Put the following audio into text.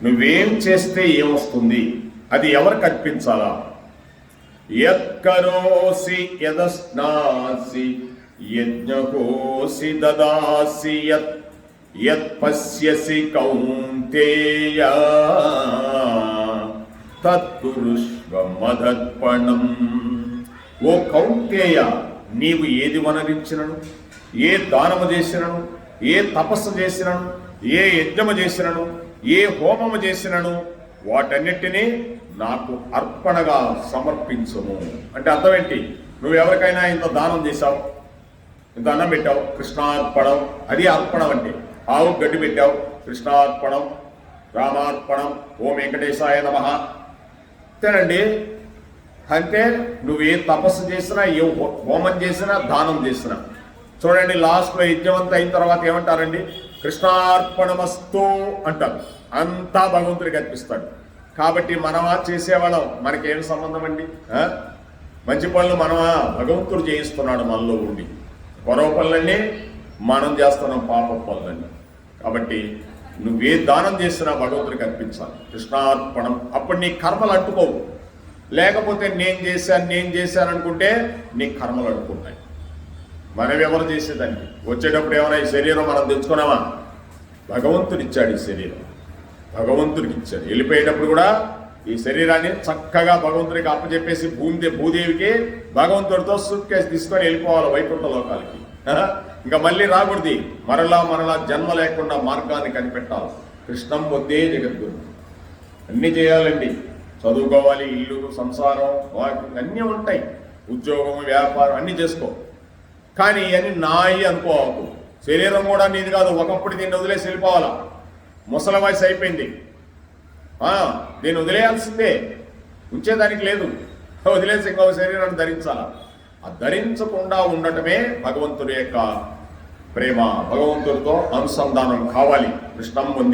నువ్వేం చేస్తే ఏమొస్తుంది, అది ఎవరికి అర్పించాలా? యత్కరోసి యదస్నాసి యజ్ఞకోసి దదాసి యత్ పశ్యసి కౌంతేయ తత్పురుష్వ మదర్పణం. ఓ కౌంతేయ, నీవు ఏది వనరించినను, ఏ దానము చేసినను, ఏ తపస్సు చేసినను, ఏ యజ్ఞము చేసినను, ఏ హోమము చేసినను వాటన్నిటినీ నాకు అర్పణగా సమర్పించుము. అంటే అర్థం ఏంటి? నువ్వు ఎవరికైనా ఇంత దానం చేశావు, ఇంత అన్నం పెట్టావు, కృష్ణార్పణం, అది అర్పణం. అంటే ఆవు గడ్డి పెట్టావు, కృష్ణార్పణం, రామార్పణం, ఓం వెంకటేశాయ నమః తినండి. అంటే నువ్వు ఏ తపస్సు చేసినా, ఏ హోమం చేసినా, దానం చేసినా, చూడండి లాస్ట్లో యజ్ఞవంతం అయిన తర్వాత ఏమంటారండి? కృష్ణార్పణమస్తు అంటారు. అంతా భగవంతుడికి అర్పిస్తాడు. కాబట్టి మనమా చేసేవాళ్ళం, మనకేం సంబంధం అండి? మంచి పనులు మనమా? భగవంతుడు చేయిస్తున్నాడు మనలో ఉండి. గొడవ పనులన్నీ మనం చేస్తున్నాం, పాప పనులన్నీ. కాబట్టి నువ్వే దానం చేసినా భగవంతుడికి అర్పించాలి, కృష్ణార్పణం. అప్పుడు నీ కర్మలు అంటుకోవు. లేకపోతే నేను చేశాను అనుకుంటే నీ కర్మలు అంటుకుంటాయి. మనం ఎవరు చేసేదానికి? వచ్చేటప్పుడు ఏమైనా ఈ శరీరం మనం తెచ్చుకున్నామా? భగవంతుడు ఇచ్చాడు ఈ శరీరం, భగవంతుడికి ఇచ్చాడు. వెళ్ళిపోయేటప్పుడు కూడా ఈ శరీరాన్ని చక్కగా భగవంతుడికి అప్పచెప్పేసి భూదేవికి భగవంతుడితో సూట్ కేసు తీసుకొని వెళ్ళిపోవాలి వైకుంఠ లోకాలకి. ఇంకా మళ్ళీ రాకూడదు. మరలా జన్మ లేకుండా మార్గాన్ని కనిపెట్టాలి. కృష్ణం పొద్దే జగద్గురు. అన్నీ చేయాలండి. చదువుకోవాలి, ఇల్లు, సంసారం, అన్నీ ఉంటాయి, ఉద్యోగం, వ్యాపారం అన్నీ చేసుకో. కానీ అన్ని నాయి అనుకోవద్దు. శరీరం కూడా నీది కాదు. ఒకప్పుడు దీన్ని వదిలేసి వెళ్ళిపోవాలా. ముసలి వయసు అయిపోయింది, దీన్ని వదిలేయాల్సిందే, ఉంచేదానికి లేదు. వదిలేసి ఇంకో శరీరాన్ని ధరించాలా. ఆ ధరించకుండా ఉండటమే భగవంతుడి యొక్క ప్రేమ. భగవంతుడితో అనుసంధానం కావాలి. కృష్ణం పొందే